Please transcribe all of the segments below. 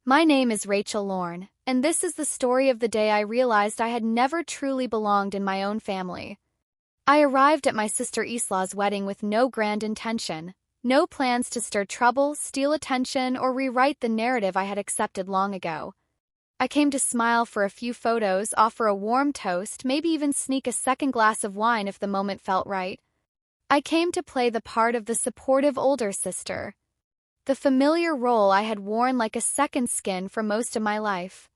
My name is Rachel Lorne, and this is the story of the day I realized I had never truly belonged in my own family. I arrived at my sister Isla's wedding with no grand intention, no plans to stir trouble, steal attention, or rewrite the narrative I had accepted long ago. I came to smile for a few photos, offer a warm toast, maybe even sneak a second glass of wine if the moment felt right. I came to play the part of the supportive older sister, the familiar role I had worn like a second skin for most of my life.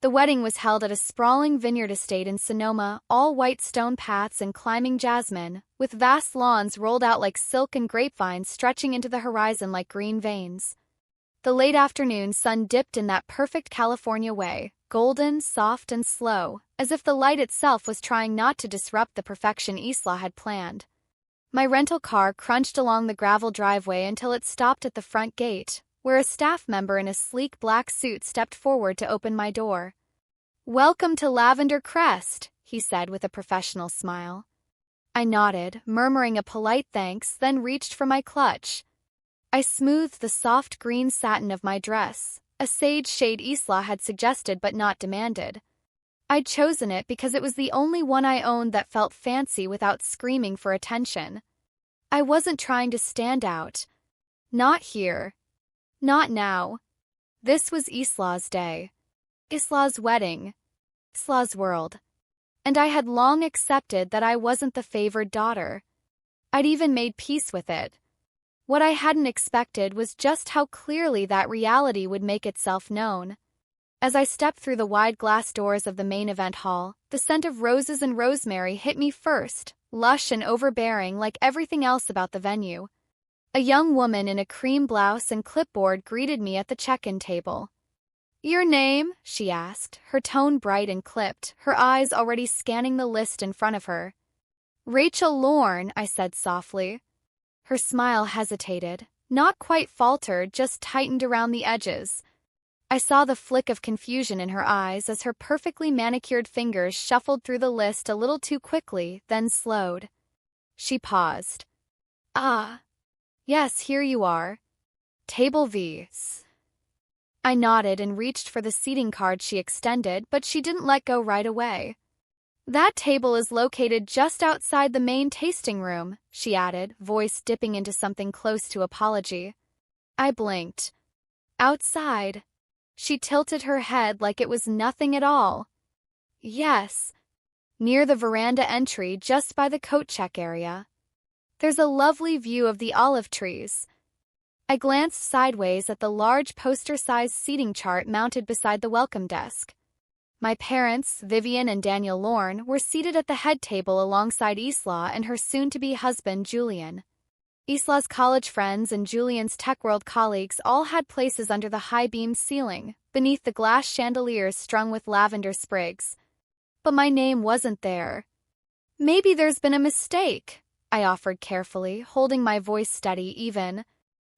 The wedding was held at a sprawling vineyard estate in Sonoma, all white stone paths and climbing jasmine, with vast lawns rolled out like silk and grapevines stretching into the horizon like green veins. The late afternoon sun dipped in that perfect California way, golden, soft, and slow, as if the light itself was trying not to disrupt the perfection Isla had planned. My rental car crunched along the gravel driveway until it stopped at the front gate, where a staff member in a sleek black suit stepped forward to open my door. "Welcome to Lavender Crest," he said with a professional smile. I nodded, murmuring a polite thanks, then reached for my clutch. I smoothed the soft green satin of my dress, a sage shade Isla had suggested but not demanded. I'd chosen it because it was the only one I owned that felt fancy without screaming for attention. I wasn't trying to stand out. Not here. Not now. This was Isla's day. Isla's wedding. Isla's world. And I had long accepted that I wasn't the favored daughter. I'd even made peace with it. What I hadn't expected was just how clearly that reality would make itself known. As I stepped through the wide glass doors of the main event hall, the scent of roses and rosemary hit me first, lush and overbearing like everything else about the venue. A young woman in a cream blouse and clipboard greeted me at the check-in table. "Your name?" she asked, her tone bright and clipped, her eyes already scanning the list in front of her. "Rachel Lorne," I said softly. Her smile hesitated, not quite faltered, just tightened around the edges. I saw the flick of confusion in her eyes as her perfectly manicured fingers shuffled through the list a little too quickly, then slowed. She paused. "Ah. Yes, here you are. Table V." I nodded and reached for the seating card she extended, but she didn't let go right away. "That table is located just outside the main tasting room," she added, voice dipping into something close to apology. I blinked. "Outside?" She tilted her head like it was nothing at all. "Yes. Near the veranda entry, just by the coat check area. There's a lovely view of the olive trees." I glanced sideways at the large poster-sized seating chart mounted beside the welcome desk. My parents, Vivian and Daniel Lorne, were seated at the head table alongside Isla and her soon-to-be husband, Julian. Isla's college friends and Julian's Tech World colleagues all had places under the high-beamed ceiling, beneath the glass chandeliers strung with lavender sprigs. But my name wasn't there. "Maybe there's been a mistake," I offered carefully, holding my voice steady even.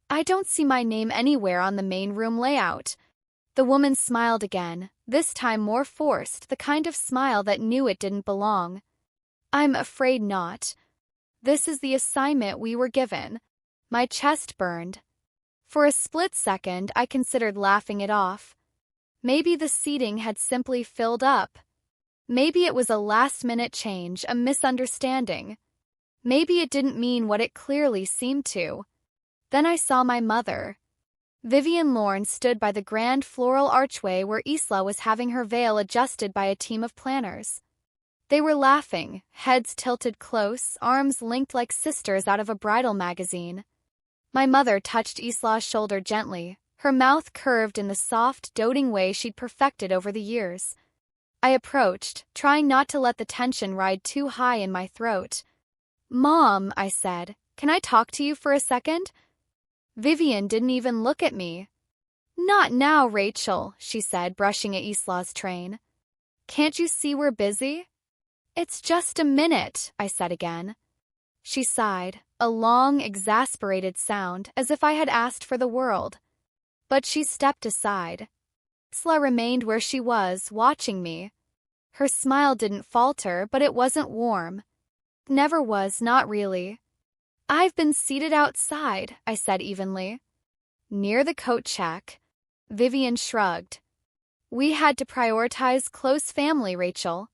"I don't see my name anywhere on the main room layout." The woman smiled again, this time more forced, the kind of smile that knew it didn't belong. "I'm afraid not. This is the assignment we were given." My chest burned. For a split second, I considered laughing it off. Maybe the seating had simply filled up. Maybe it was a last-minute change, a misunderstanding. Maybe it didn't mean what it clearly seemed to. Then I saw my mother. Vivian Lorne stood by the grand floral archway where Isla was having her veil adjusted by a team of planners. They were laughing, heads tilted close, arms linked like sisters out of a bridal magazine. My mother touched Isla's shoulder gently, her mouth curved in the soft, doting way she'd perfected over the years. I approached, trying not to let the tension ride too high in my throat. "Mom," I said, "can I talk to you for a second?" Vivian didn't even look at me. "Not now, Rachel," she said, brushing at Isla's train. "Can't you see we're busy?" "It's just a minute," I said again. She sighed, a long, exasperated sound, as if I had asked for the world. But she stepped aside. Isla remained where she was, watching me. Her smile didn't falter, but it wasn't warm. Never was, not really. "I've been seated outside," I said evenly. "Near the coat check." Vivian shrugged. We had to prioritize close family, Rachel.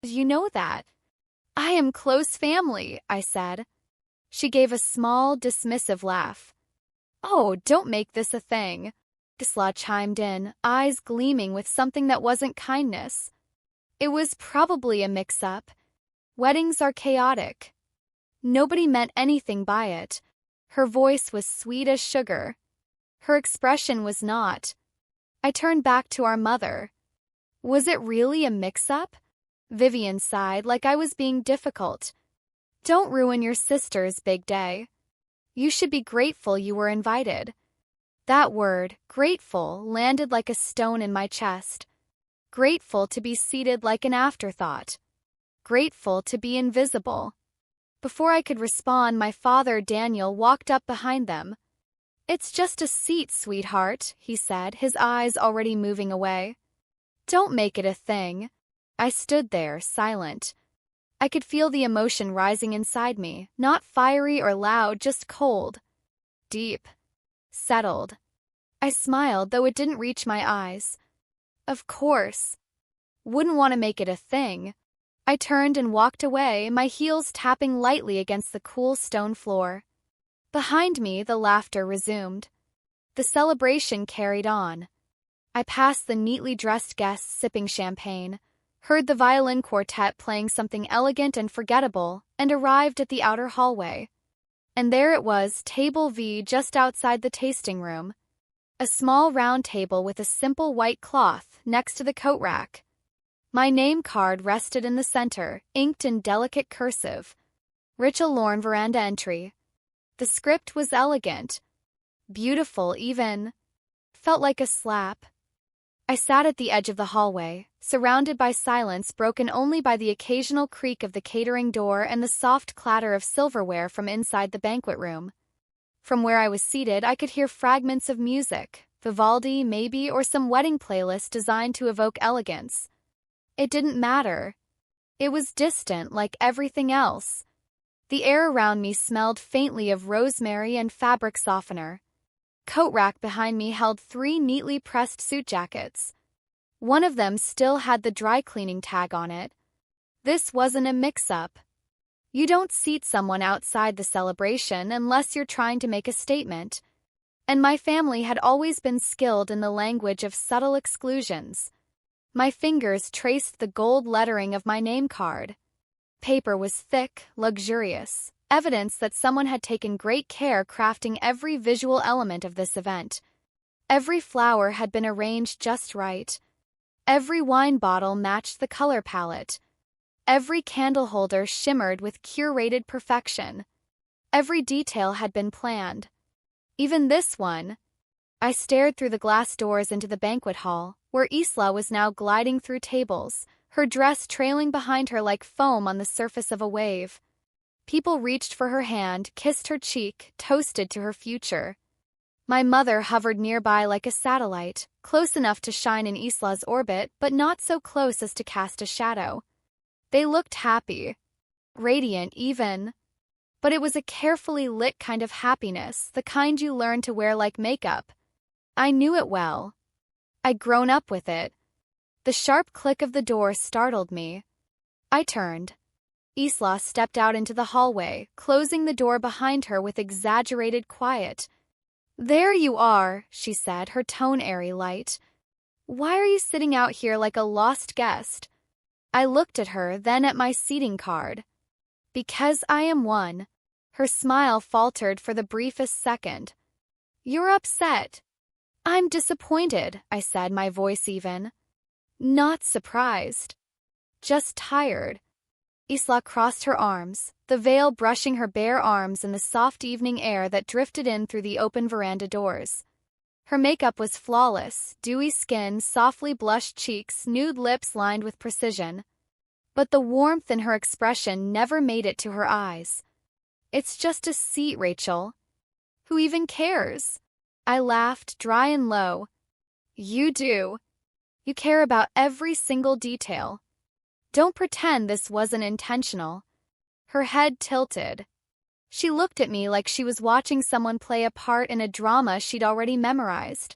You know that. I am close family, I said. She gave a small, dismissive laugh. Oh, don't make this a thing. Isla chimed in, eyes gleaming with something that wasn't kindness. It was probably a mix-up. Weddings are chaotic. Nobody meant anything by it. Her voice was sweet as sugar. Her expression was not. I turned back to our mother. Was it really a mix-up? Vivian sighed like I was being difficult. Don't ruin your sister's big day. You should be grateful you were invited. That word, grateful, landed like a stone in my chest. Grateful to be seated like an afterthought. Grateful to be invisible. Before I could respond, my father, Daniel, walked up behind them. It's just a seat, sweetheart, he said, his eyes already moving away. Don't make it a thing. I stood there, silent. I could feel the emotion rising inside me, not fiery or loud, just cold. Deep. Settled. I smiled, though it didn't reach my eyes. Of course. Wouldn't want to make it a thing. I turned and walked away, my heels tapping lightly against the cool stone floor. Behind me, the laughter resumed. The celebration carried on. I passed the neatly dressed guests sipping champagne, heard the violin quartet playing something elegant and forgettable, and arrived at the outer hallway. And there it was, Table V, just outside the tasting room. A small round table with a simple white cloth next to the coat rack. My name card rested in the center, inked in delicate cursive. Rachel Lorne, veranda entry. The script was elegant. Beautiful, even. Felt like a slap. I sat at the edge of the hallway, surrounded by silence broken only by the occasional creak of the catering door and the soft clatter of silverware from inside the banquet room. From where I was seated, I could hear fragments of music, Vivaldi, maybe, or some wedding playlist designed to evoke elegance. It didn't matter. It was distant, like everything else. The air around me smelled faintly of rosemary and fabric softener. Coat rack behind me held 3 neatly pressed suit jackets. One of them still had the dry cleaning tag on it. This wasn't a mix-up. You don't seat someone outside the celebration unless you're trying to make a statement. And my family had always been skilled in the language of subtle exclusions. My fingers traced the gold lettering of my name card. Paper was thick, luxurious, evidence that someone had taken great care crafting every visual element of this event. Every flower had been arranged just right. Every wine bottle matched the color palette. Every candle holder shimmered with curated perfection. Every detail had been planned. Even this one. I stared through the glass doors into the banquet hall, where Isla was now gliding through tables, her dress trailing behind her like foam on the surface of a wave. People reached for her hand, kissed her cheek, toasted to her future. My mother hovered nearby like a satellite, close enough to shine in Isla's orbit, but not so close as to cast a shadow. They looked happy. Radiant, even. But it was a carefully lit kind of happiness, the kind you learn to wear like makeup. I knew it well. I'd grown up with it. The sharp click of the door startled me. I turned. Isla stepped out into the hallway, closing the door behind her with exaggerated quiet. There you are, she said, her tone airy light. Why are you sitting out here like a lost guest? I looked at her, then at my seating card. Because I am one. Her smile faltered for the briefest second. You're upset. I'm disappointed, I said, my voice even. Not surprised. Just tired. Isla crossed her arms, the veil brushing her bare arms in the soft evening air that drifted in through the open veranda doors. Her makeup was flawless, dewy skin, softly blushed cheeks, nude lips lined with precision. But the warmth in her expression never made it to her eyes. It's just a seat, Rachel. Who even cares? I laughed, dry and low. You do. You care about every single detail. Don't pretend this wasn't intentional. Her head tilted. She looked at me like she was watching someone play a part in a drama she'd already memorized.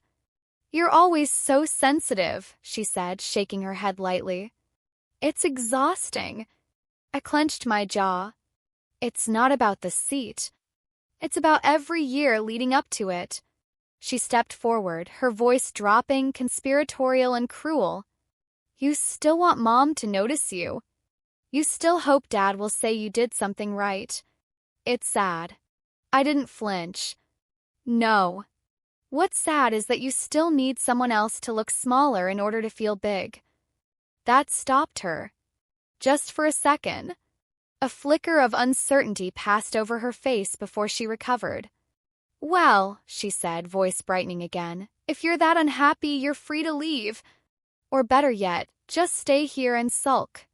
You're always so sensitive, she said, shaking her head lightly. It's exhausting. I clenched my jaw. It's not about the seat. It's about every year leading up to it. She stepped forward, her voice dropping, conspiratorial and cruel. You still want Mom to notice you. You still hope Dad will say you did something right. It's sad. I didn't flinch. No. What's sad is that you still need someone else to look smaller in order to feel big. That stopped her. Just for a second. A flicker of uncertainty passed over her face before she recovered. Well, she said, voice brightening again, if you're that unhappy, you're free to leave. Or better yet, just stay here and sulk.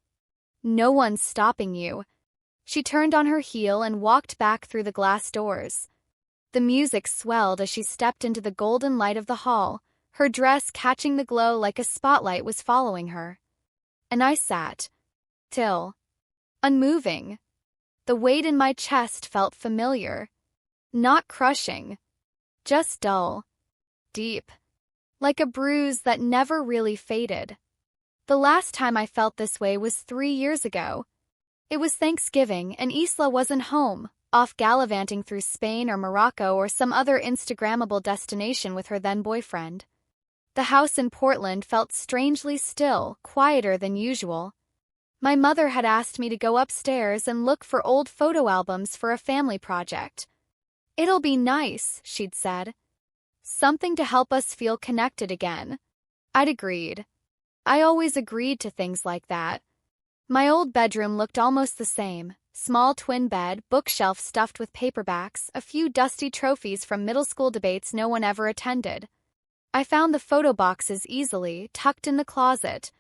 No one's stopping you. She turned on her heel and walked back through the glass doors. The music swelled as she stepped into the golden light of the hall, her dress catching the glow like a spotlight was following her. And I sat, still, unmoving. The weight in my chest felt familiar. Not crushing. Just dull. Deep. Like a bruise that never really faded. The last time I felt this way was 3 years ago. It was Thanksgiving and Isla wasn't home, off gallivanting through Spain or Morocco or some other Instagrammable destination with her then-boyfriend. The house in Portland felt strangely still, quieter than usual. My mother had asked me to go upstairs and look for old photo albums for a family project. It'll be nice, she'd said. Something to help us feel connected again. I'd agreed. I always agreed to things like that. My old bedroom looked almost the same. Small twin bed, bookshelf stuffed with paperbacks, a few dusty trophies from middle school debates no one ever attended. I found the photo boxes easily, tucked in the closet.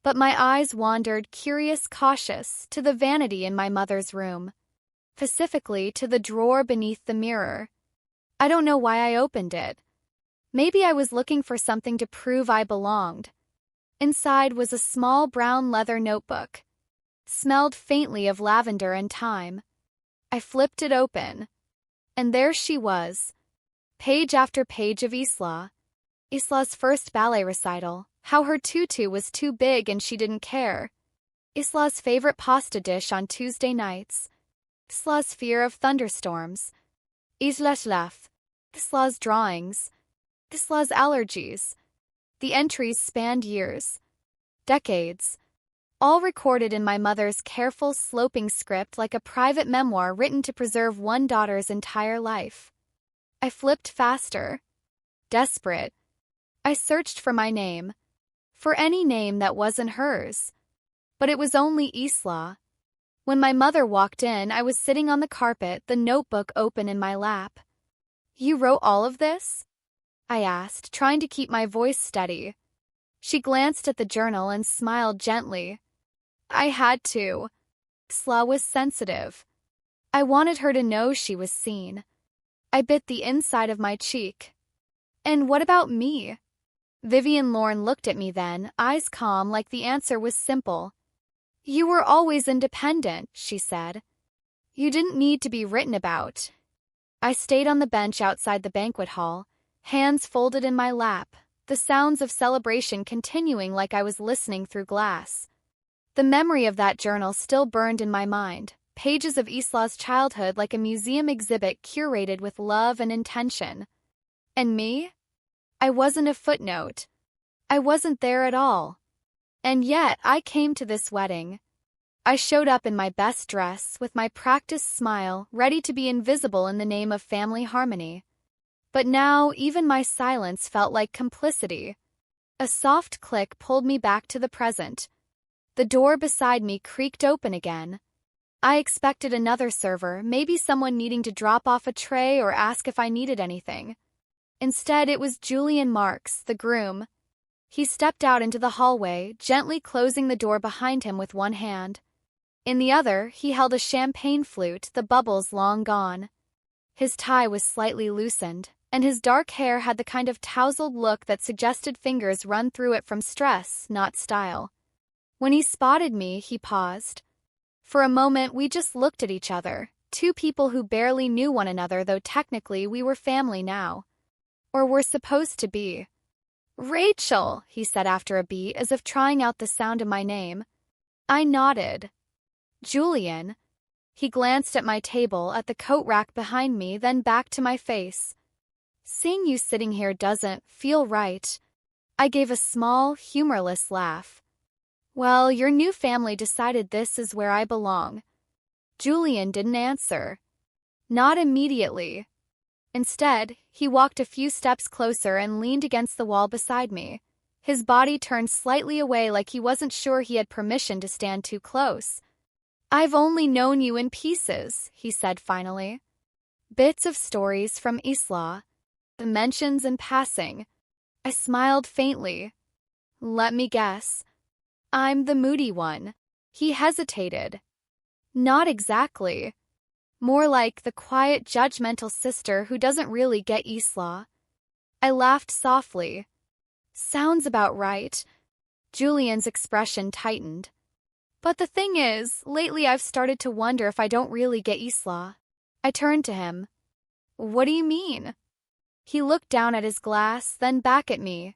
But my eyes wandered, curious, cautious, to the vanity in my mother's room. Specifically to the drawer beneath the mirror. I don't know why I opened it. Maybe I was looking for something to prove I belonged. Inside was a small brown leather notebook. Smelled faintly of lavender and thyme. I flipped it open. And there she was. Page after page of Isla. Isla's first ballet recital. How her tutu was too big and she didn't care. Isla's favorite pasta dish on Tuesday nights. Isla's fear of thunderstorms. Isla's laugh. Isla's drawings. Isla's allergies. The entries spanned years. Decades. All recorded in my mother's careful, sloping script like a private memoir written to preserve one daughter's entire life. I flipped faster. Desperate. I searched for my name. For any name that wasn't hers. But it was only Isla. When my mother walked in, I was sitting on the carpet, the notebook open in my lap. You wrote all of this? I asked, trying to keep my voice steady. She glanced at the journal and smiled gently. I had to. Isla was sensitive. I wanted her to know she was seen. I bit the inside of my cheek. And what about me? Vivian Lorne looked at me then, eyes calm like the answer was simple. You were always independent, she said. You didn't need to be written about. I stayed on the bench outside the banquet hall, hands folded in my lap, the sounds of celebration continuing like I was listening through glass. The memory of that journal still burned in my mind, pages of Isla's childhood like a museum exhibit curated with love and intention. And me? I wasn't a footnote. I wasn't there at all. And yet, I came to this wedding. I showed up in my best dress, with my practiced smile, ready to be invisible in the name of family harmony. But now, even my silence felt like complicity. A soft click pulled me back to the present. The door beside me creaked open again. I expected another server, maybe someone needing to drop off a tray or ask if I needed anything. Instead, it was Julian Marks, the groom. He stepped out into the hallway, gently closing the door behind him with one hand. In the other, he held a champagne flute, the bubbles long gone. His tie was slightly loosened, and his dark hair had the kind of tousled look that suggested fingers run through it from stress, not style. When he spotted me, he paused. For a moment, we just looked at each other, two people who barely knew one another, though technically we were family now. Or were supposed to be. Rachel, he said after a beat, as if trying out the sound of my name. I nodded. Julian. He glanced at my table, at the coat rack behind me, then back to my face. Seeing you sitting here doesn't feel right. I gave a small, humorless laugh. Well, your new family decided this is where I belong. Julian didn't answer. Not immediately. Instead, he walked a few steps closer and leaned against the wall beside me. His body turned slightly away like he wasn't sure he had permission to stand too close. I've only known you in pieces, he said finally. Bits of stories from Isla. The mentions in passing. I smiled faintly. Let me guess. I'm the moody one. He hesitated. Not exactly. More like the quiet, judgmental sister who doesn't really get Isla. I laughed softly. Sounds about right. Julian's expression tightened. But the thing is, lately I've started to wonder if I don't really get Isla. I turned to him. What do you mean? He looked down at his glass, then back at me.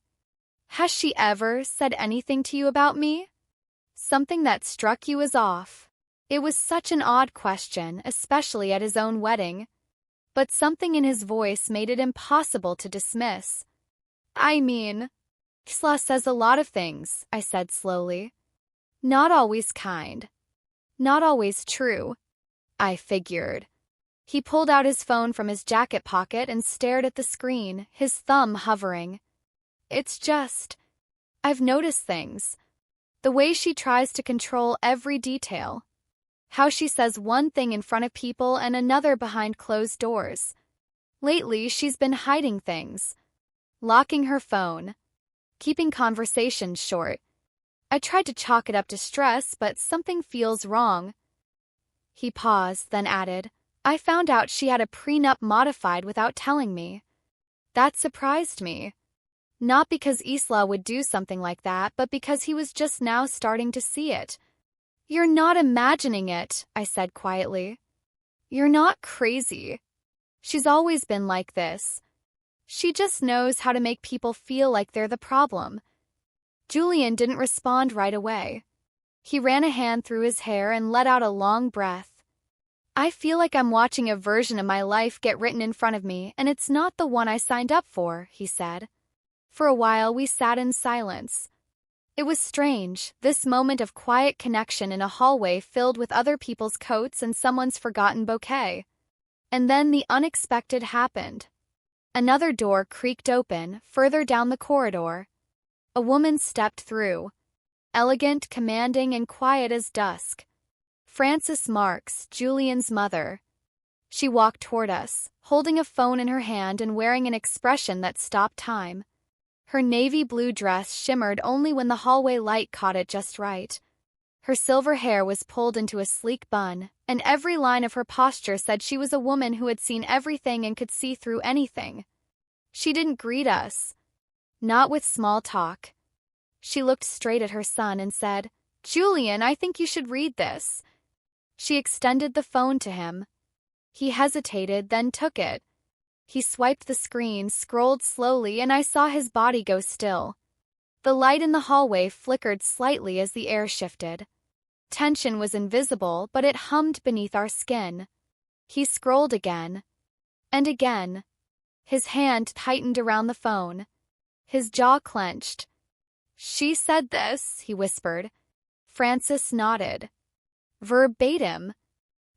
Has she ever said anything to you about me? Something that struck you as off? It was such an odd question, especially at his own wedding. But something in his voice made it impossible to dismiss. I mean, Isla says a lot of things, I said slowly. Not always kind. Not always true. I figured. He pulled out his phone from his jacket pocket and stared at the screen, his thumb hovering. It's just, I've noticed things. The way she tries to control every detail. How she says one thing in front of people and another behind closed doors. Lately, she's been hiding things. Locking her phone. Keeping conversations short. I tried to chalk it up to stress, but something feels wrong. He paused, then added, I found out she had a prenup modified without telling me. That surprised me. Not because Isla would do something like that, but because he was just now starting to see it. You're not imagining it, I said quietly. You're not crazy. She's always been like this. She just knows how to make people feel like they're the problem. Julian didn't respond right away. He ran a hand through his hair and let out a long breath. I feel like I'm watching a version of my life get written in front of me, and it's not the one I signed up for, he said. For a while, we sat in silence. It was strange, this moment of quiet connection in a hallway filled with other people's coats and someone's forgotten bouquet. And then the unexpected happened. Another door creaked open, further down the corridor. A woman stepped through. Elegant, commanding, and quiet as dusk. Frances Marks, Julian's mother. She walked toward us, holding a phone in her hand and wearing an expression that stopped time. Her navy blue dress shimmered only when the hallway light caught it just right. Her silver hair was pulled into a sleek bun, and every line of her posture said she was a woman who had seen everything and could see through anything. She didn't greet us. Not with small talk. She looked straight at her son and said, Julian, I think you should read this. She extended the phone to him. He hesitated, then took it. He swiped the screen, scrolled slowly, and I saw his body go still. The light in the hallway flickered slightly as the air shifted. Tension was invisible, but it hummed beneath our skin. He scrolled again. And again. His hand tightened around the phone. His jaw clenched. She said this, he whispered. Frances nodded. Verbatim.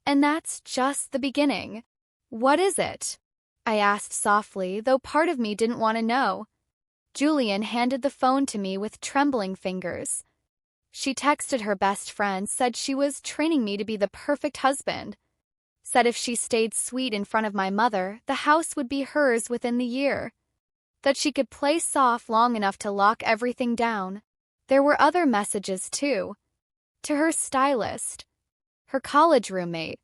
And that's just the beginning. What is it? I asked softly, though part of me didn't want to know. Julian handed the phone to me with trembling fingers. She texted her best friend, said she was training me to be the perfect husband. Said if she stayed sweet in front of my mother, the house would be hers within the year. That she could play soft long enough to lock everything down. There were other messages, too. To her stylist. Her college roommate.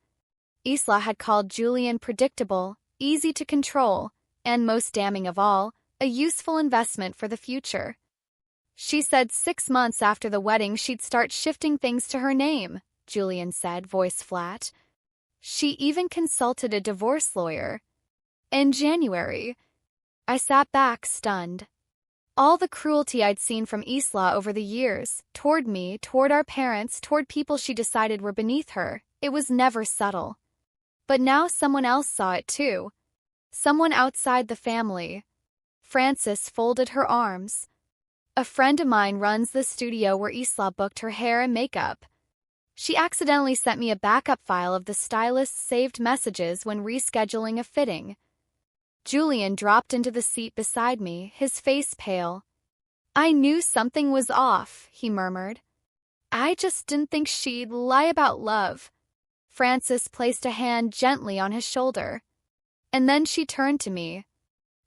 Isla had called Julian predictable, easy to control, and most damning of all, a useful investment for the future. She said 6 months after the wedding she'd start shifting things to her name, Julian said, voice flat. She even consulted a divorce lawyer. In January, I sat back, stunned. All the cruelty I'd seen from Isla over the years, toward me, toward our parents, toward people she decided were beneath her, it was never subtle. But now someone else saw it too. Someone outside the family. Frances folded her arms. A friend of mine runs the studio where Isla booked her hair and makeup. She accidentally sent me a backup file of the stylist's saved messages when rescheduling a fitting. Julian dropped into the seat beside me, his face pale. I knew something was off, he murmured. I just didn't think she'd lie about love. Frances placed a hand gently on his shoulder. And then she turned to me.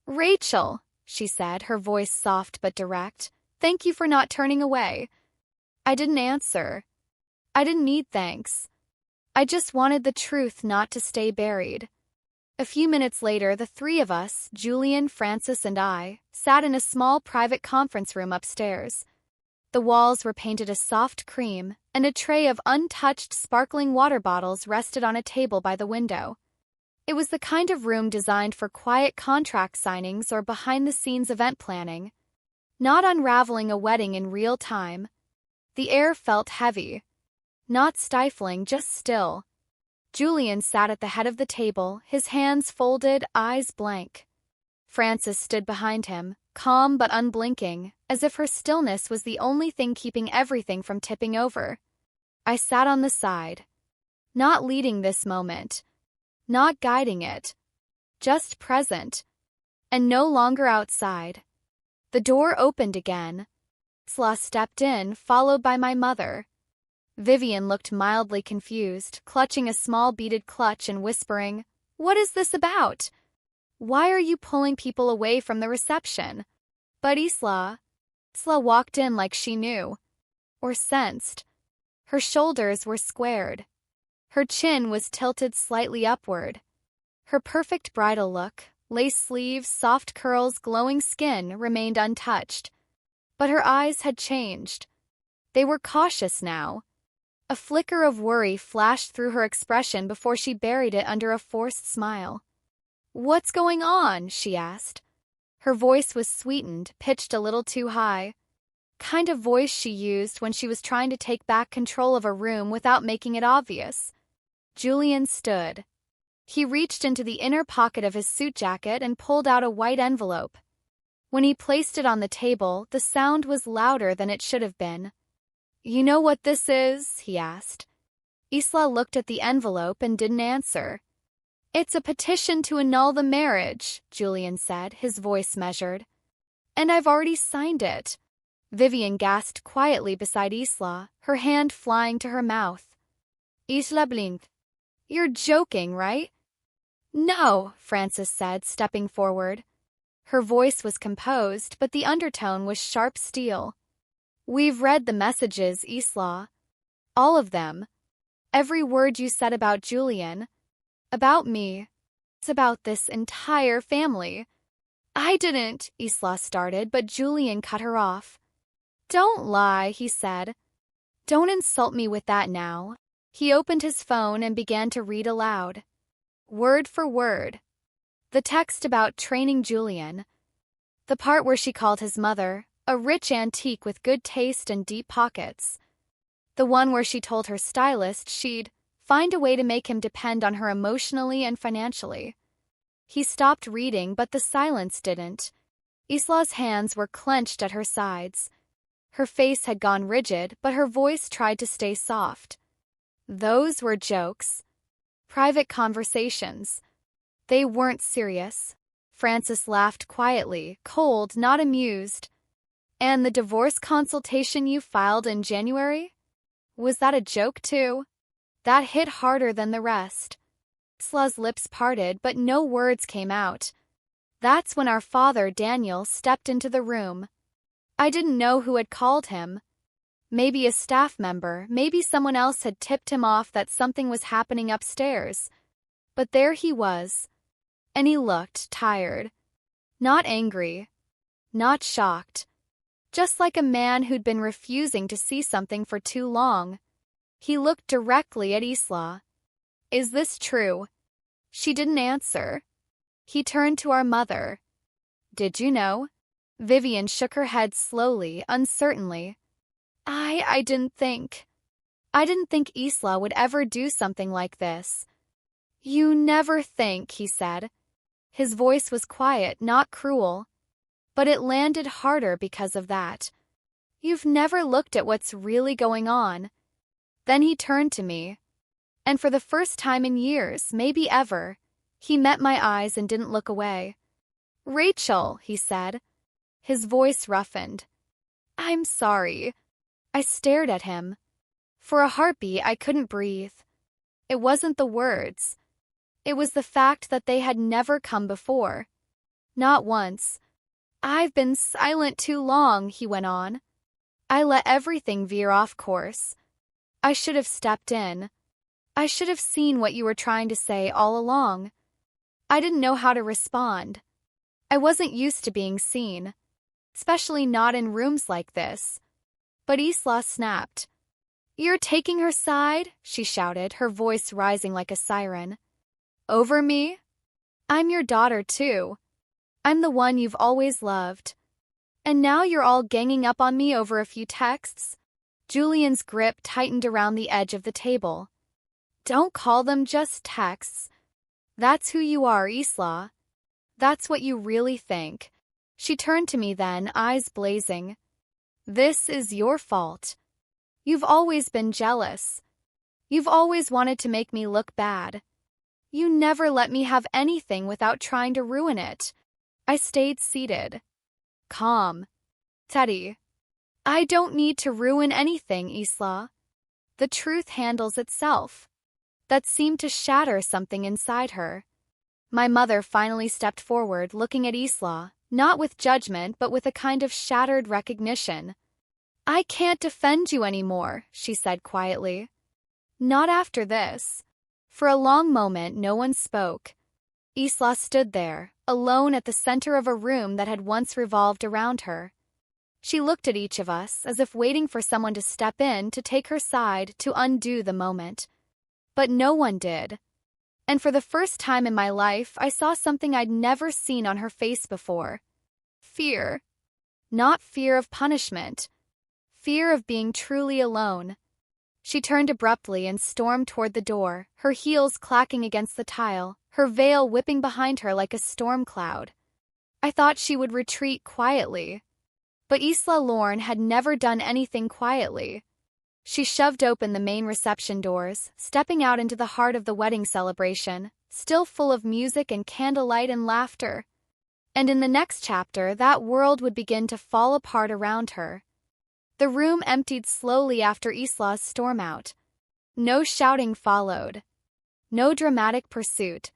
Rachel, she said, her voice soft but direct, thank you for not turning away. I didn't answer. I didn't need thanks. I just wanted the truth not to stay buried. A few minutes later, the three of us, Julian, Frances, and I, sat in a small private conference room upstairs. The walls were painted a soft cream, and a tray of untouched sparkling water bottles rested on a table by the window. It was the kind of room designed for quiet contract signings or behind-the-scenes event planning, not unraveling a wedding in real time. The air felt heavy. Not stifling, just still. Julian sat at the head of the table, his hands folded, eyes blank. Frances stood behind him, calm but unblinking, as if her stillness was the only thing keeping everything from tipping over. I sat on the side. Not leading this moment. Not guiding it. Just present. And no longer outside. The door opened again. Isla stepped in, followed by my mother. Vivian looked mildly confused, clutching a small beaded clutch and whispering, "What is this about? Why are you pulling people away from the reception?" But Isla walked in like she knew, or sensed. Her shoulders were squared. Her chin was tilted slightly upward. Her perfect bridal look, lace sleeves, soft curls, glowing skin, remained untouched. But her eyes had changed. They were cautious now. A flicker of worry flashed through her expression before she buried it under a forced smile. "What's going on?" she asked. Her voice was sweetened, pitched a little too high. Kind of voice she used when she was trying to take back control of a room without making it obvious. Julian stood. He reached into the inner pocket of his suit jacket and pulled out a white envelope. When he placed it on the table, the sound was louder than it should have been. "You know what this is?" he asked. Isla looked at the envelope and didn't answer. "It's a petition to annul the marriage," Julian said, his voice measured. "And I've already signed it." Vivian gasped quietly beside Isla, her hand flying to her mouth. Isla blinked. "You're joking, right?" "No," Frances said, stepping forward. Her voice was composed, but the undertone was sharp steel. "We've read the messages, Isla. All of them. Every word you said about Julian. About me. It's about this entire family." "I didn't," Isla started, but Julian cut her off. "Don't lie," he said. "Don't insult me with that now." He opened his phone and began to read aloud. Word for word. The text about training Julian. The part where she called his mother a rich antique with good taste and deep pockets. The one where she told her stylist she'd find a way to make him depend on her emotionally and financially. He stopped reading, but the silence didn't. Isla's hands were clenched at her sides. Her face had gone rigid, but her voice tried to stay soft. Those were jokes. Private conversations. They weren't serious. Frances laughed quietly, cold, not amused. "And the divorce consultation you filed in January? Was that a joke too?" That hit harder than the rest. Isla's lips parted, but no words came out. That's when our father, Daniel, stepped into the room. I didn't know who had called him. Maybe a staff member, maybe someone else had tipped him off that something was happening upstairs. But there he was. And he looked tired. Not angry. Not shocked. Just like a man who'd been refusing to see something for too long. He looked directly at Isla. "Is this true?" She didn't answer. He turned to our mother. "Did you know?" Vivian shook her head slowly, uncertainly. I didn't think. I didn't think Isla would ever do something like this. You never think, he said. His voice was quiet, not cruel. But it landed harder because of that. You've never looked at what's really going on. Then he turned to me. And for the first time in years, maybe ever, he met my eyes and didn't look away. Rachel, he said. His voice roughened. I'm sorry. I stared at him. For a heartbeat, I couldn't breathe. It wasn't the words. It was the fact that they had never come before. Not once. I've been silent too long, he went on. I let everything veer off course. I should have stepped in. I should have seen what you were trying to say all along. I didn't know how to respond. I wasn't used to being seen, especially not in rooms like this. But Isla snapped. You're taking her side? She shouted, her voice rising like a siren. Over me? I'm your daughter, too. I'm the one you've always loved. And now you're all ganging up on me over a few texts? Julian's grip tightened around the edge of the table. Don't call them just texts. That's who you are, Isla. That's what you really think. She turned to me then, eyes blazing. This is your fault. You've always been jealous. You've always wanted to make me look bad. You never let me have anything without trying to ruin it. I stayed seated. Calm. Steady. I don't need to ruin anything, Isla. The truth handles itself. That seemed to shatter something inside her. My mother finally stepped forward, looking at Isla, not with judgment but with a kind of shattered recognition. I can't defend you anymore, she said quietly. Not after this. For a long moment, no one spoke. Isla stood there, alone at the center of a room that had once revolved around her. She looked at each of us, as if waiting for someone to step in to take her side, to undo the moment. But no one did. And for the first time in my life, I saw something I'd never seen on her face before. Fear. Not fear of punishment. Fear of being truly alone. She turned abruptly and stormed toward the door, her heels clacking against the tile, her veil whipping behind her like a storm cloud. I thought she would retreat quietly. But Isla Lorne had never done anything quietly. She shoved open the main reception doors, stepping out into the heart of the wedding celebration, still full of music and candlelight and laughter. And in the next chapter, that world would begin to fall apart around her. The room emptied slowly after Isla's storm out. No shouting followed. No dramatic pursuit.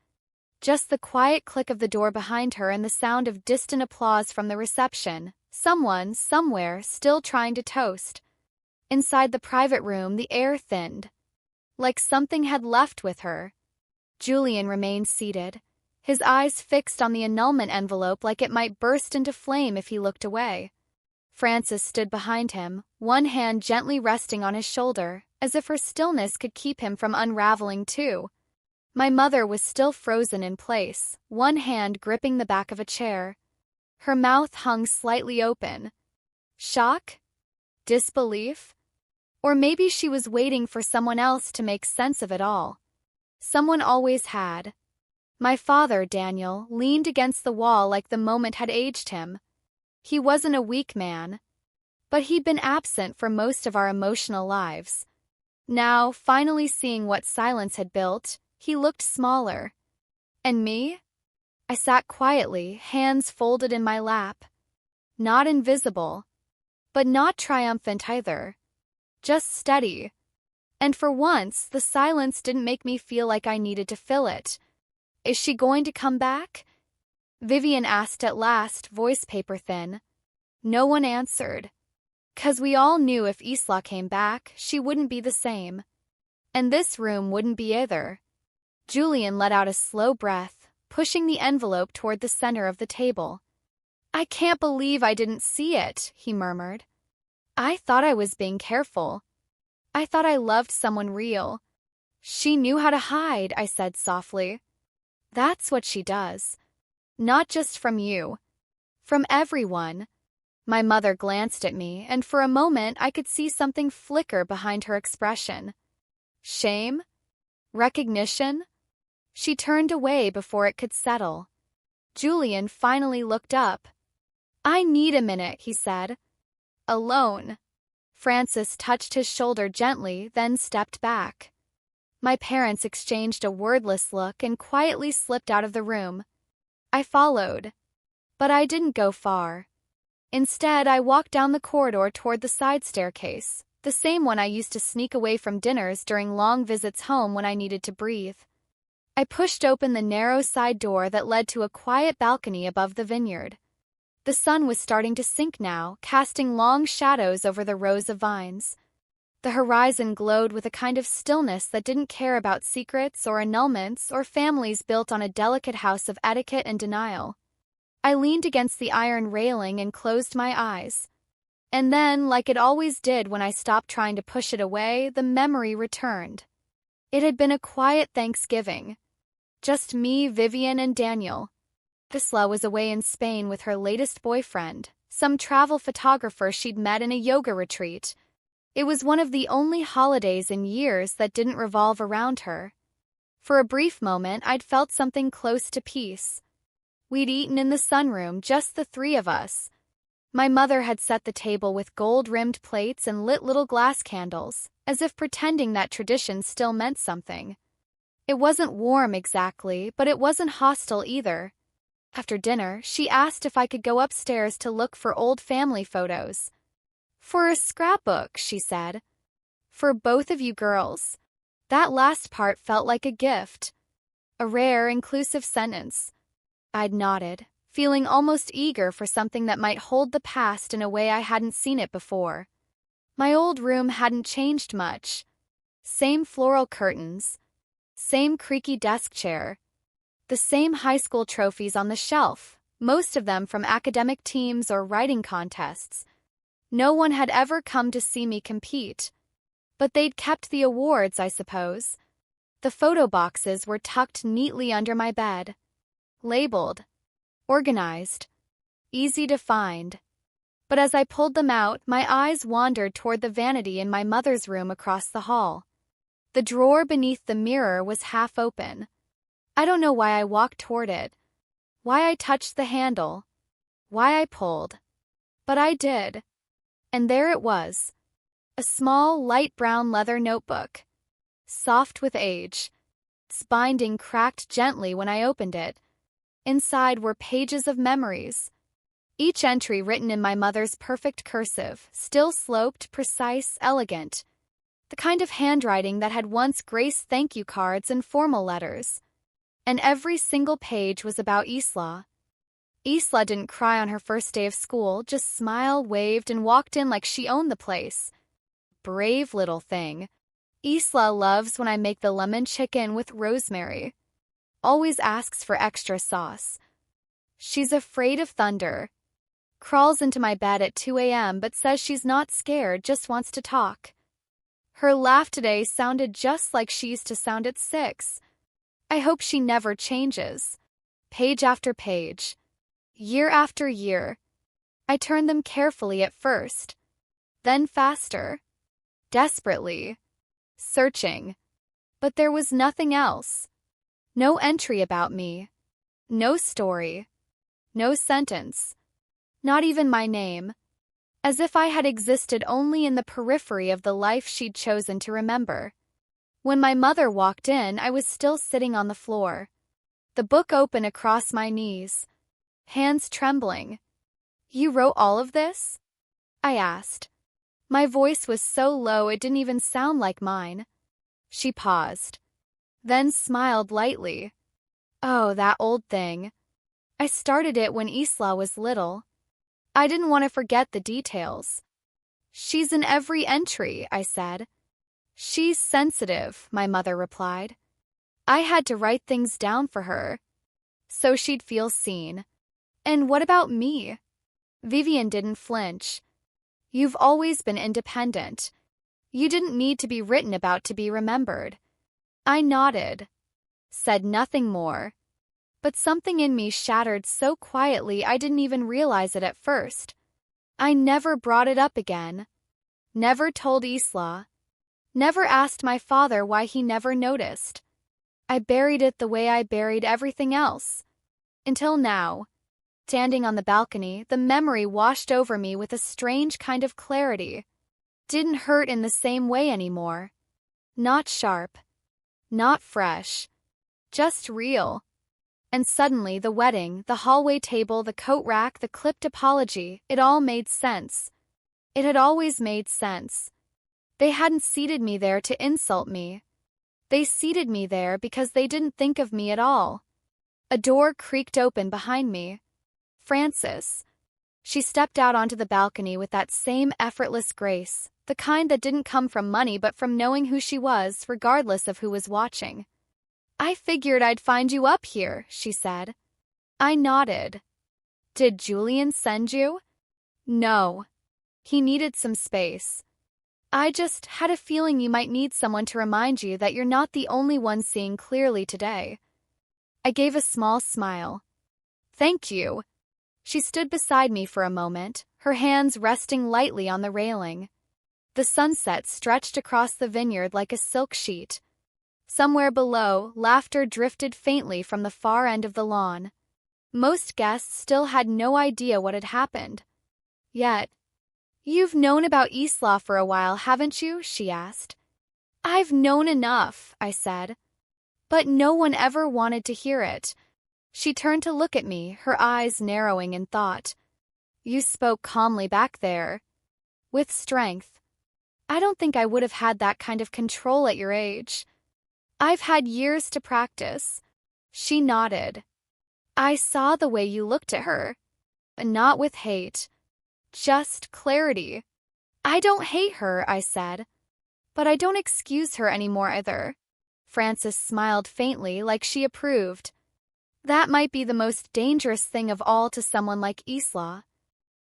Just the quiet click of the door behind her and the sound of distant applause from the reception. Someone, somewhere, still trying to toast. Inside the private room, the air thinned. Like something had left with her. Julian remained seated, his eyes fixed on the annulment envelope like it might burst into flame if he looked away. Frances stood behind him, one hand gently resting on his shoulder, as if her stillness could keep him from unraveling too. My mother was still frozen in place, one hand gripping the back of a chair. Her mouth hung slightly open. Shock? Disbelief? Or maybe she was waiting for someone else to make sense of it all. Someone always had. My father, Daniel, leaned against the wall like the moment had aged him. He wasn't a weak man, but he'd been absent for most of our emotional lives. Now, finally seeing what silence had built, he looked smaller. And me? I sat quietly, hands folded in my lap. Not invisible, but not triumphant either. Just steady. And for once, the silence didn't make me feel like I needed to fill it. Is she going to come back? Vivian asked at last, voice paper thin. No one answered. 'Cause we all knew if Isla came back, she wouldn't be the same. And this room wouldn't be either. Julian let out a slow breath, pushing the envelope toward the center of the table. I can't believe I didn't see it, he murmured. I thought I was being careful. I thought I loved someone real. She knew how to hide, I said softly. That's what she does. Not just from you. From everyone. My mother glanced at me, and for a moment I could see something flicker behind her expression. Shame? Recognition? She turned away before it could settle. Julian finally looked up. "I need a minute," he said. "Alone." Francis touched his shoulder gently, then stepped back. My parents exchanged a wordless look and quietly slipped out of the room. I followed. But I didn't go far. Instead, I walked down the corridor toward the side staircase, the same one I used to sneak away from dinners during long visits home when I needed to breathe. I pushed open the narrow side door that led to a quiet balcony above the vineyard. The sun was starting to sink now, casting long shadows over the rows of vines. The horizon glowed with a kind of stillness that didn't care about secrets or annulments or families built on a delicate house of etiquette and denial. I leaned against the iron railing and closed my eyes. And then, like it always did when I stopped trying to push it away, the memory returned. It had been a quiet Thanksgiving. Just me, Vivian, and Daniel. Isla was away in Spain with her latest boyfriend, some travel photographer she'd met in a yoga retreat. It was one of the only holidays in years that didn't revolve around her. For a brief moment, I'd felt something close to peace. We'd eaten in the sunroom, just the three of us. My mother had set the table with gold-rimmed plates and lit little glass candles, as if pretending that tradition still meant something. It wasn't warm exactly, but it wasn't hostile either. After dinner, she asked if I could go upstairs to look for old family photos. "For a scrapbook," she said. "For both of you girls." That last part felt like a gift. A rare, inclusive sentence. I'd nodded, feeling almost eager for something that might hold the past in a way I hadn't seen it before. My old room hadn't changed much. Same floral curtains. Same creaky desk chair. The same high school trophies on the shelf, most of them from academic teams or writing contests. No one had ever come to see me compete. But they'd kept the awards, I suppose. The photo boxes were tucked neatly under my bed. Labeled. Organized. Easy to find. But as I pulled them out, my eyes wandered toward the vanity in my mother's room across the hall. The drawer beneath the mirror was half open. I don't know why I walked toward it, why I touched the handle, why I pulled. But I did. And there it was. A small, light brown leather notebook. Soft with age. Its binding cracked gently when I opened it. Inside were pages of memories. Each entry written in my mother's perfect cursive, still sloped, precise, elegant. The kind of handwriting that had once graced thank you cards and formal letters. And every single page was about Isla. Isla didn't cry on her first day of school, just smiled, waved, and walked in like she owned the place. Brave little thing. Isla loves when I make the lemon chicken with rosemary. Always asks for extra sauce. She's afraid of thunder. Crawls into my bed at 2 a.m. but says she's not scared, just wants to talk. Her laugh today sounded just like she used to sound at 6. I hope she never changes. Page after page. Year after year. I turned them carefully at first. Then faster. Desperately. Searching. But there was nothing else. No entry about me. No story. No sentence. Not even my name. As if I had existed only in the periphery of the life she'd chosen to remember. When my mother walked in, I was still sitting on the floor. The book open across my knees. Hands trembling. "You wrote all of this?" I asked. My voice was so low it didn't even sound like mine. She paused. Then smiled lightly. "Oh, that old thing. I started it when Isla was little. I didn't want to forget the details." "She's in every entry," I said. "She's sensitive," my mother replied. "I had to write things down for her, so she'd feel seen." "And what about me?" Vivian didn't flinch. "You've always been independent. You didn't need to be written about to be remembered." I nodded. Said nothing more. But something in me shattered so quietly I didn't even realize it at first. I never brought it up again. Never told Isla. Never asked my father why he never noticed. I buried it the way I buried everything else. Until now. Standing on the balcony, the memory washed over me with a strange kind of clarity. Didn't hurt in the same way anymore. Not sharp. Not fresh. Just real. And suddenly the wedding, the hallway table, the coat rack, the clipped apology, it all made sense. It had always made sense. They hadn't seated me there to insult me. They seated me there because they didn't think of me at all. A door creaked open behind me. Frances. She stepped out onto the balcony with that same effortless grace, the kind that didn't come from money but from knowing who she was, regardless of who was watching. "I figured I'd find you up here," she said. I nodded. "Did Julian send you?" "No. He needed some space. I just had a feeling you might need someone to remind you that you're not the only one seeing clearly today." I gave a small smile. "Thank you." She stood beside me for a moment, her hands resting lightly on the railing. The sunset stretched across the vineyard like a silk sheet. Somewhere below, laughter drifted faintly from the far end of the lawn. Most guests still had no idea what had happened. Yet, "You've known about Isla for a while, haven't you?" she asked. "I've known enough," I said. But no one ever wanted to hear it. She turned to look at me, her eyes narrowing in thought. "You spoke calmly back there. With strength. I don't think I would have had that kind of control at your age. I've had years to practice." She nodded. "I saw the way you looked at her. Not with hate. Just clarity." "I don't hate her," I said. "But I don't excuse her anymore either." Frances smiled faintly, like she approved. "That might be the most dangerous thing of all to someone like Isla."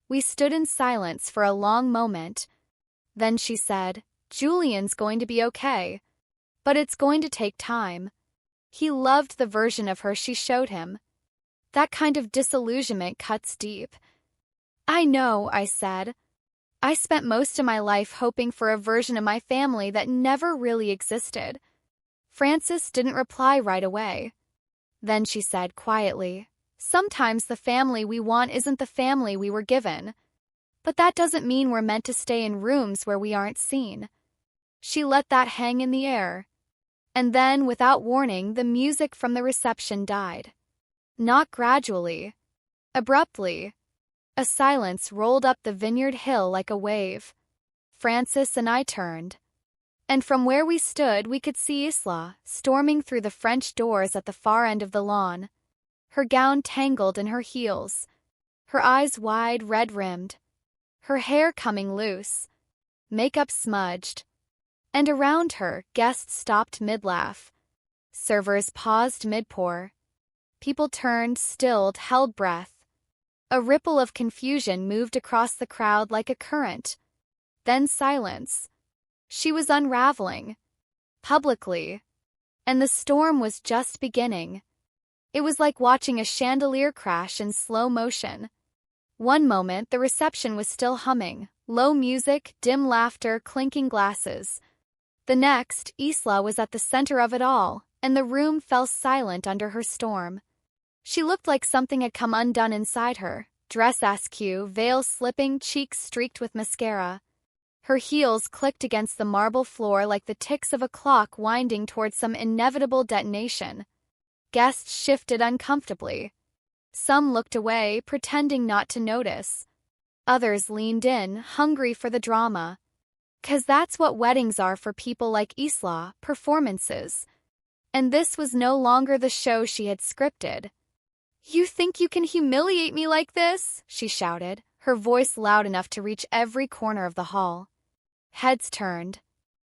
We stood in silence for a long moment. Then she said, "Julian's going to be okay. But it's going to take time. He loved the version of her she showed him. That kind of disillusionment cuts deep." "I know," I said. "I spent most of my life hoping for a version of my family that never really existed." Frances didn't reply right away. Then she said quietly, "Sometimes the family we want isn't the family we were given. But that doesn't mean we're meant to stay in rooms where we aren't seen." She let that hang in the air. And then, without warning, the music from the reception died. Not gradually. Abruptly. A silence rolled up the vineyard hill like a wave. Frances and I turned. And from where we stood, we could see Isla, storming through the French doors at the far end of the lawn. Her gown tangled in her heels. Her eyes wide, red-rimmed. Her hair coming loose. Makeup smudged. And around her, guests stopped mid-laugh. Servers paused mid-pour. People turned, stilled, held breath. A ripple of confusion moved across the crowd like a current. Then silence. She was unraveling. Publicly. And the storm was just beginning. It was like watching a chandelier crash in slow motion. One moment, the reception was still humming. Low music, dim laughter, clinking glasses. The next, Isla was at the center of it all, and the room fell silent under her storm. She looked like something had come undone inside her, dress askew, veil slipping, cheeks streaked with mascara. Her heels clicked against the marble floor like the ticks of a clock winding towards some inevitable detonation. Guests shifted uncomfortably. Some looked away, pretending not to notice. Others leaned in, hungry for the drama. 'Cause that's what weddings are for people like Isla, performances. And this was no longer the show she had scripted. "You think you can humiliate me like this?" she shouted, her voice loud enough to reach every corner of the hall. Heads turned.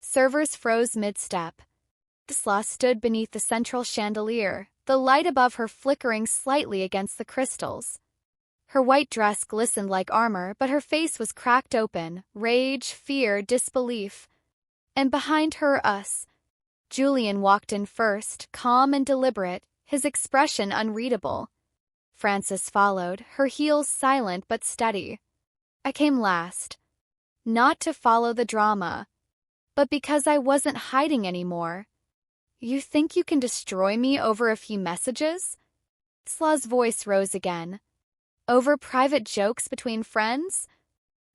Servers froze mid-step. Isla stood beneath the central chandelier, the light above her flickering slightly against the crystals. Her white dress glistened like armor, but her face was cracked open, rage, fear, disbelief. And behind her, us. Julian walked in first, calm and deliberate, his expression unreadable. Frances followed, her heels silent but steady. I came last. Not to follow the drama, but because I wasn't hiding anymore. You think you can destroy me over a few messages? Isla's voice rose again. Over private jokes between friends?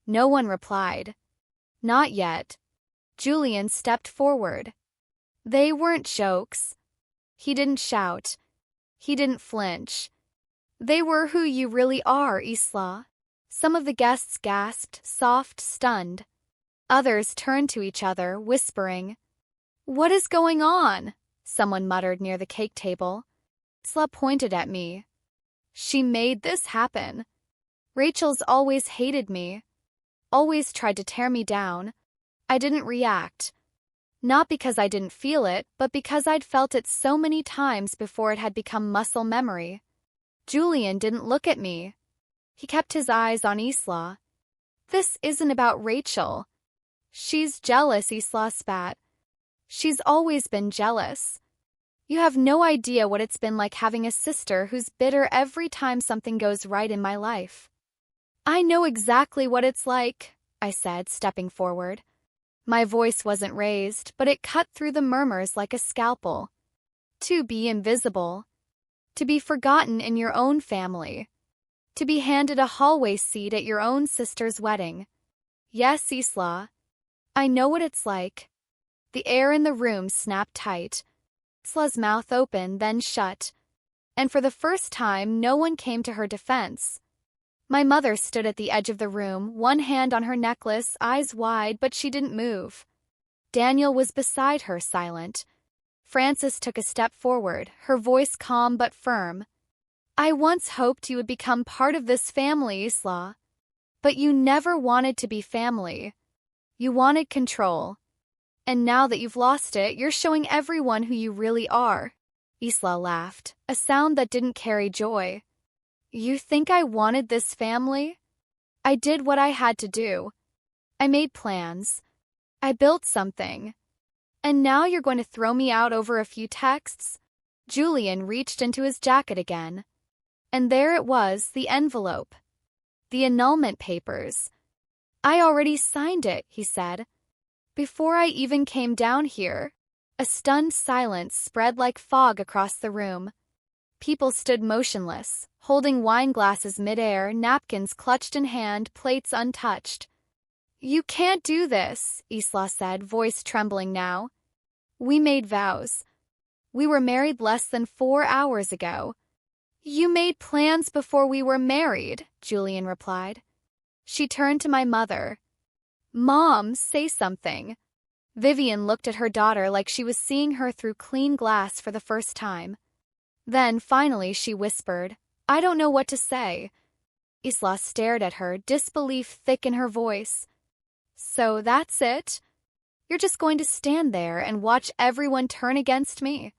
No one replied. Not yet. Julian stepped forward. They weren't jokes. He didn't shout. He didn't flinch. They were who you really are, Isla. Some of the guests gasped, soft, stunned. Others turned to each other, whispering. What is going on? Someone muttered near the cake table. Isla pointed at me. She made this happen. Rachel's always hated me. Always tried to tear me down. I didn't react. Not because I didn't feel it, but because I'd felt it so many times before it had become muscle memory. Julian didn't look at me. He kept his eyes on Isla. This isn't about Rachel. She's jealous, Isla spat. She's always been jealous. You have no idea what it's been like having a sister who's bitter every time something goes right in my life. I know exactly what it's like, I said, stepping forward. My voice wasn't raised, but it cut through the murmurs like a scalpel. To be invisible. To be forgotten in your own family. To be handed a hallway seat at your own sister's wedding. Yes, Isla. I know what it's like. The air in the room snapped tight. Isla's mouth opened, then shut. And for the first time, no one came to her defense. My mother stood at the edge of the room, one hand on her necklace, eyes wide, but she didn't move. Daniel was beside her, silent. Frances took a step forward, her voice calm but firm. I once hoped you would become part of this family, Isla. But you never wanted to be family. You wanted control. And now that you've lost it, you're showing everyone who you really are. Isla laughed, a sound that didn't carry joy. You think I wanted this family? I did what I had to do. I made plans. I built something. And now you're going to throw me out over a few texts? Julian reached into his jacket again. And there it was, the envelope. The annulment papers. I already signed it, he said. Before I even came down here. A stunned silence spread like fog across the room. People stood motionless, holding wine glasses midair, napkins clutched in hand, plates untouched. You can't do this, Isla said, voice trembling now. We made vows. We were married less than 4 hours ago. You made plans before we were married, Julian replied. She turned to my mother. Mom, say something. Vivian looked at her daughter like she was seeing her through clean glass for the first time. Then, finally, she whispered, I don't know what to say. Isla stared at her, disbelief thick in her voice. So that's it? You're just going to stand there and watch everyone turn against me?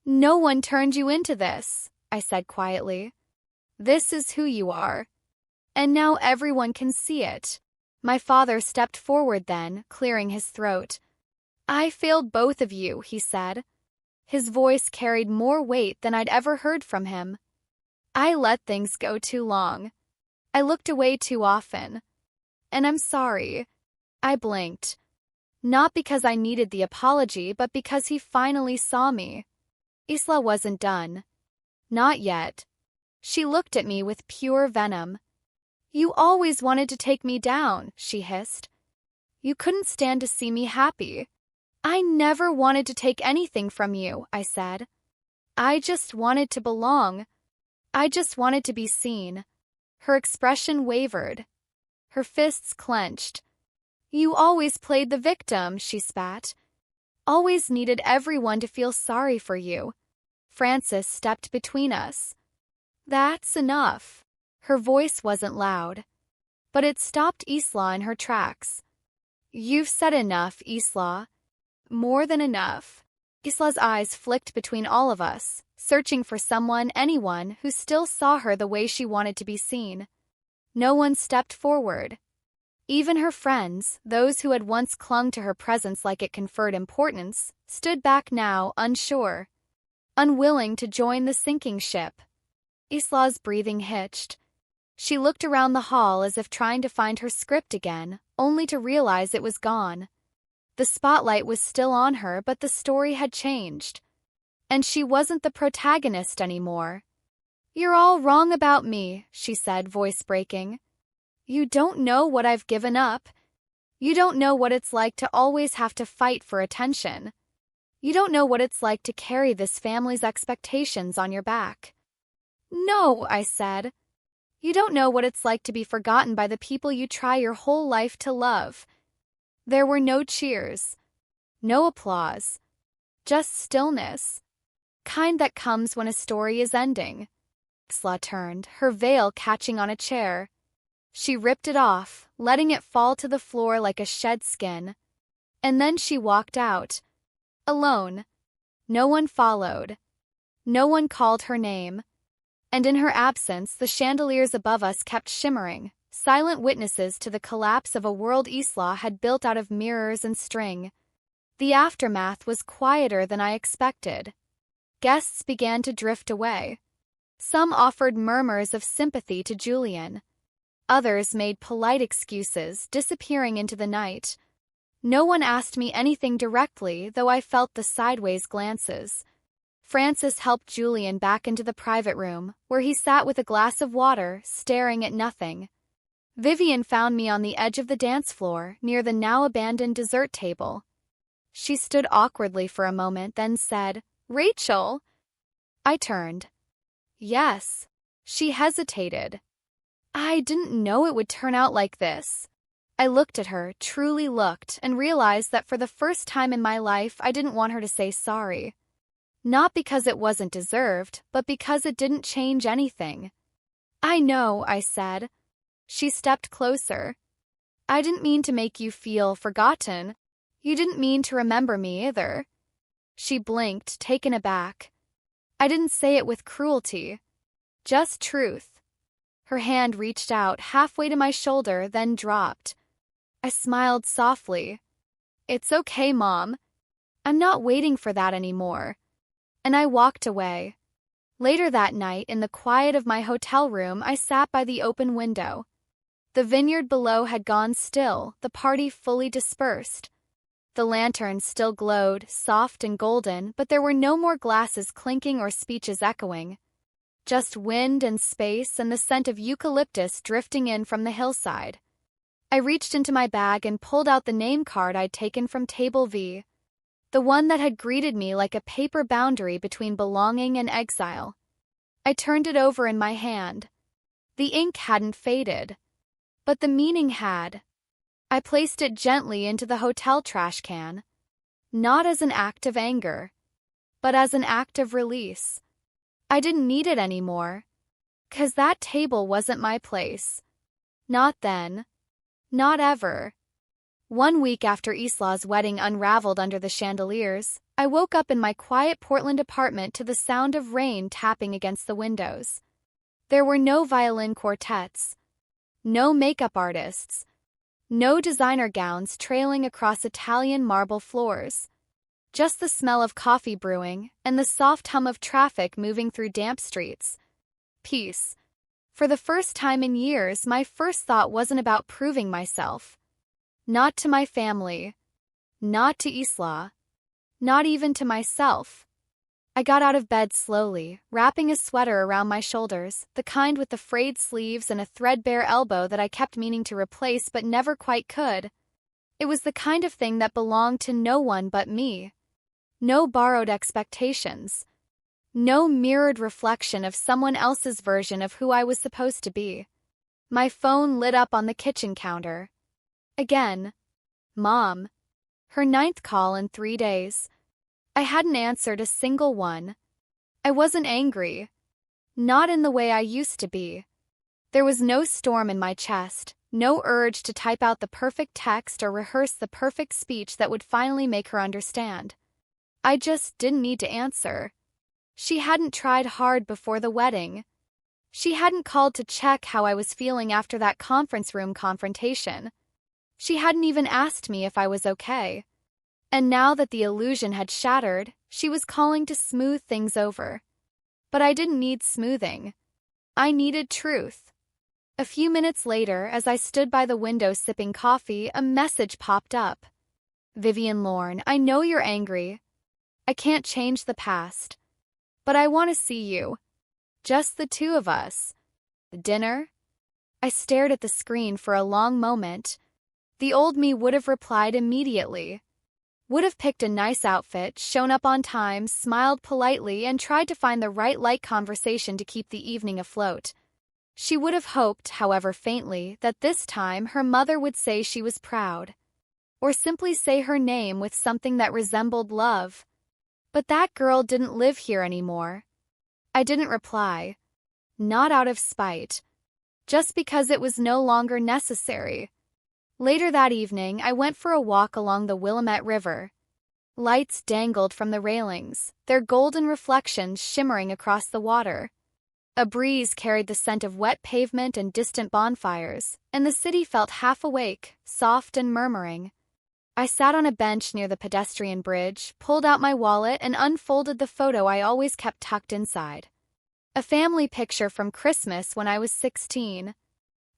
No one turned you into this, I said quietly. This is who you are. And now everyone can see it. My father stepped forward then, clearing his throat. I failed both of you, he said. His voice carried more weight than I'd ever heard from him. I let things go too long. I looked away too often. And I'm sorry. I blinked. Not because I needed the apology, but because he finally saw me. Isla wasn't done. Not yet. She looked at me with pure venom. You always wanted to take me down, she hissed. You couldn't stand to see me happy. I never wanted to take anything from you, I said. I just wanted to belong. I just wanted to be seen. Her expression wavered. Her fists clenched. You always played the victim, she spat. Always needed everyone to feel sorry for you. Frances stepped between us. That's enough. Her voice wasn't loud, but it stopped Isla in her tracks. You've said enough, Isla. More than enough. Isla's eyes flicked between all of us, searching for someone, anyone, who still saw her the way she wanted to be seen. No one stepped forward. Even her friends, those who had once clung to her presence like it conferred importance, stood back now, unsure. unwilling to join the sinking ship. Isla's breathing hitched. She looked around the hall as if trying to find her script again, only to realize it was gone. The spotlight was still on her, but the story had changed. And she wasn't the protagonist anymore. "You're all wrong about me," she said, voice breaking. "You don't know what I've given up. You don't know what it's like to always have to fight for attention. You don't know what it's like to carry this family's expectations on your back." "No," I said. "You don't know what it's like to be forgotten by the people you try your whole life to love." There were no cheers, no applause, just stillness, kind that comes when a story is ending. Isla turned, her veil catching on a chair. She ripped it off, letting it fall to the floor like a shed skin. And then she walked out. Alone. No one followed. No one called her name. And in her absence, the chandeliers above us kept shimmering, silent witnesses to the collapse of a world Isla had built out of mirrors and string. The aftermath was quieter than I expected. Guests began to drift away. Some offered murmurs of sympathy to Julian. Others made polite excuses, disappearing into the night. No one asked me anything directly, though I felt the sideways glances. Francis helped Julian back into the private room, where he sat with a glass of water, staring at nothing. Vivian found me on the edge of the dance floor, near the now-abandoned dessert table. She stood awkwardly for a moment, then said, "Rachel?" I turned. "Yes." She hesitated. "I didn't know it would turn out like this." I looked at her, truly looked, and realized that for the first time in my life I didn't want her to say sorry. Not because it wasn't deserved, but because it didn't change anything. "I know," I said. She stepped closer. "I didn't mean to make you feel forgotten. You didn't mean to remember me either." She blinked, taken aback. "I didn't say it with cruelty. Just truth." Her hand reached out halfway to my shoulder, then dropped. I smiled softly. "It's okay, Mom. I'm not waiting for that anymore." And I walked away. Later that night, in the quiet of my hotel room, I sat by the open window. The vineyard below had gone still, the party fully dispersed. The lanterns still glowed, soft and golden, but there were no more glasses clinking or speeches echoing. Just wind and space and the scent of eucalyptus drifting in from the hillside. I reached into my bag and pulled out the name card I'd taken from Table V. The one that had greeted me like a paper boundary between belonging and exile. I turned it over in my hand. The ink hadn't faded, but the meaning had. I placed it gently into the hotel trash can, not as an act of anger, but as an act of release. I didn't need it anymore, 'cause that table wasn't my place. Not then. Not ever. 1 week after Isla's wedding unraveled under the chandeliers, I woke up in my quiet Portland apartment to the sound of rain tapping against the windows. There were no violin quartets, no makeup artists, no designer gowns trailing across Italian marble floors. Just the smell of coffee brewing and the soft hum of traffic moving through damp streets. Peace. For the first time in years, my first thought wasn't about proving myself. Not to my family. Not to Isla. Not even to myself. I got out of bed slowly, wrapping a sweater around my shoulders, the kind with the frayed sleeves and a threadbare elbow that I kept meaning to replace but never quite could. It was the kind of thing that belonged to no one but me. No borrowed expectations. No mirrored reflection of someone else's version of who I was supposed to be. My phone lit up on the kitchen counter. Again. Mom. Her 9th call in 3 days. I hadn't answered a single one. I wasn't angry. Not in the way I used to be. There was no storm in my chest, no urge to type out the perfect text or rehearse the perfect speech that would finally make her understand. I just didn't need to answer. She hadn't tried hard before the wedding. She hadn't called to check how I was feeling after that conference room confrontation. She hadn't even asked me if I was okay. And now that the illusion had shattered, She was calling to smooth things over. But I didn't need smoothing. I needed truth. A few minutes later, as I stood by the window sipping coffee, a message popped up. Vivian Lorne, I know you're angry. I can't change the past. But I want to see you. Just the two of us. Dinner? I stared at the screen for a long moment. The old me would have replied immediately. Would have picked a nice outfit, shown up on time, smiled politely, and tried to find the right light conversation to keep the evening afloat. She would have hoped, however faintly, that this time her mother would say she was proud. Or simply say her name with something that resembled love. But that girl didn't live here anymore. I didn't reply. Not out of spite. Just because it was no longer necessary. Later that evening, I went for a walk along the Willamette River. Lights dangled from the railings, their golden reflections shimmering across the water. A breeze carried the scent of wet pavement and distant bonfires, and the city felt half awake, soft and murmuring. I sat on a bench near the pedestrian bridge, pulled out my wallet, and unfolded the photo I always kept tucked inside. A family picture from Christmas when I was 16.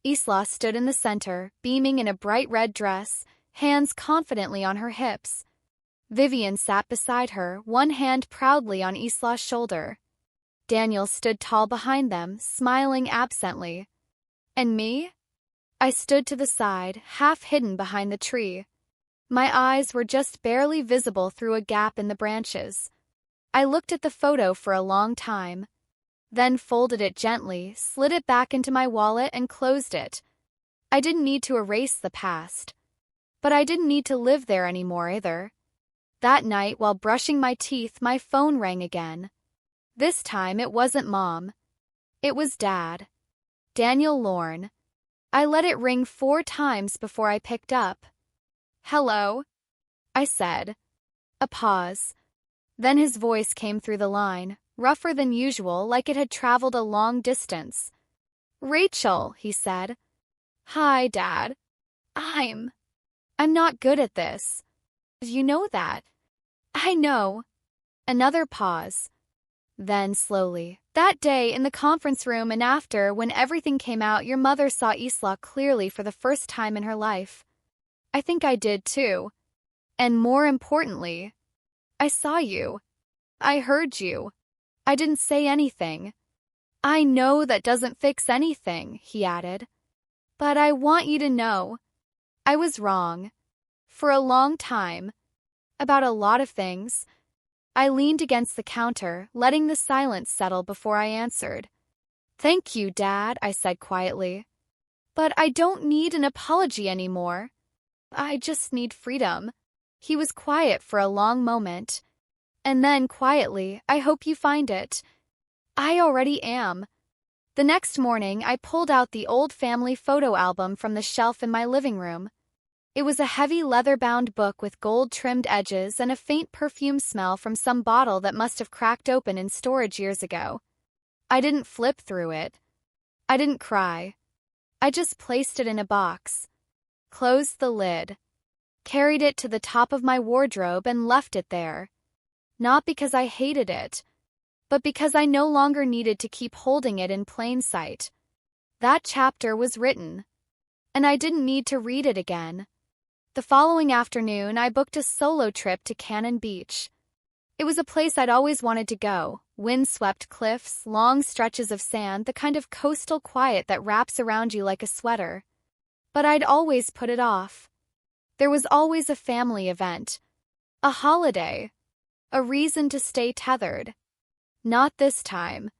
Isla stood in the center, beaming in a bright red dress, hands confidently on her hips. Vivian sat beside her, one hand proudly on Isla's shoulder. Daniel stood tall behind them, smiling absently. And me? I stood to the side, half hidden behind the tree. My eyes were just barely visible through a gap in the branches. I looked at the photo for a long time. Then folded it gently, slid it back into my wallet, and closed it. I didn't need to erase the past. But I didn't need to live there anymore either. That night, while brushing my teeth, my phone rang again. This time it wasn't Mom. It was Dad. Daniel Lorne. I let it ring 4 times before I picked up. "Hello," I said. A pause. Then his voice came through the line, rougher than usual, like it had traveled a long distance. "Rachel," he said. "Hi, Dad. I'm not good at this. You know that." "I know." Another pause. Then slowly, "That day in the conference room and after, when everything came out, your mother saw Isla clearly for the first time in her life. I think I did too. And more importantly, I saw you. I heard you. I didn't say anything. I know that doesn't fix anything," he added. "But I want you to know. I was wrong. For a long time. About a lot of things." I leaned against the counter, letting the silence settle before I answered. "Thank you, Dad," I said quietly. "But I don't need an apology anymore. I just need freedom." He was quiet for a long moment. And then, quietly, "I hope you find it." "I already am." The next morning, I pulled out the old family photo album from the shelf in my living room. It was a heavy leather-bound book with gold-trimmed edges and a faint perfume smell from some bottle that must have cracked open in storage years ago. I didn't flip through it. I didn't cry. I just placed it in a box, closed the lid, carried it to the top of my wardrobe, and left it there. Not because I hated it, but because I no longer needed to keep holding it in plain sight. That chapter was written, and I didn't need to read it again. The following afternoon, I booked a solo trip to Cannon Beach. It was a place I'd always wanted to go. Wind-swept cliffs, long stretches of sand, the kind of coastal quiet that wraps around you like a sweater. But I'd always put it off. There was always a family event, a holiday, a reason to stay tethered. Not this time.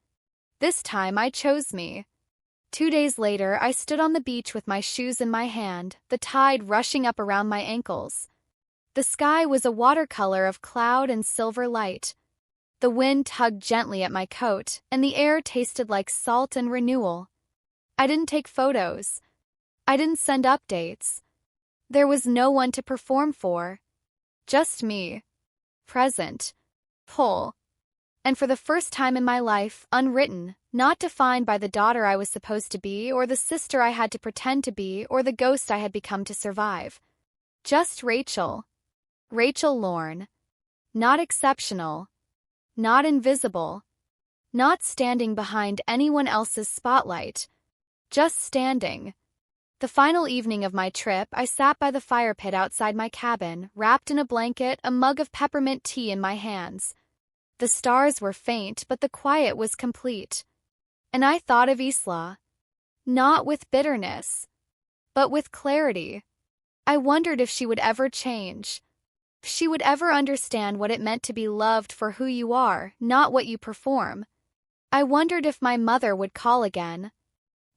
This time I chose me. 2 days later, I stood on the beach with my shoes in my hand, the tide rushing up around my ankles. The sky was a watercolor of cloud and silver light. The wind tugged gently at my coat, and the air tasted like salt and renewal. I didn't take photos. I didn't send updates. There was no one to perform for. Just me. Present. Whole. And for the first time in my life, unwritten, not defined by the daughter I was supposed to be, or the sister I had to pretend to be, or the ghost I had become to survive. Just Rachel. Rachel Lorne. Not exceptional. Not invisible. Not standing behind anyone else's spotlight. Just standing. The final evening of my trip, I sat by the fire pit outside my cabin, wrapped in a blanket, a mug of peppermint tea in my hands. The stars were faint, but the quiet was complete. And I thought of Isla. Not with bitterness, but with clarity. I wondered if she would ever change. If she would ever understand what it meant to be loved for who you are, not what you perform. I wondered if my mother would call again.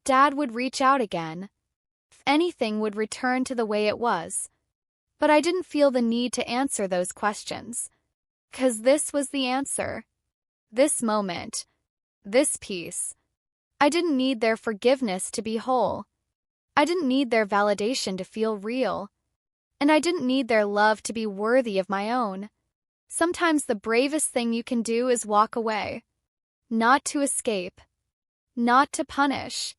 Dad would reach out again. If anything would return to the way it was. But I didn't feel the need to answer those questions. 'Cause this was the answer. This moment. This peace. I didn't need their forgiveness to be whole. I didn't need their validation to feel real. And I didn't need their love to be worthy of my own. Sometimes the bravest thing you can do is walk away. Not to escape. Not to punish.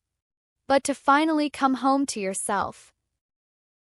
But to finally come home to yourself.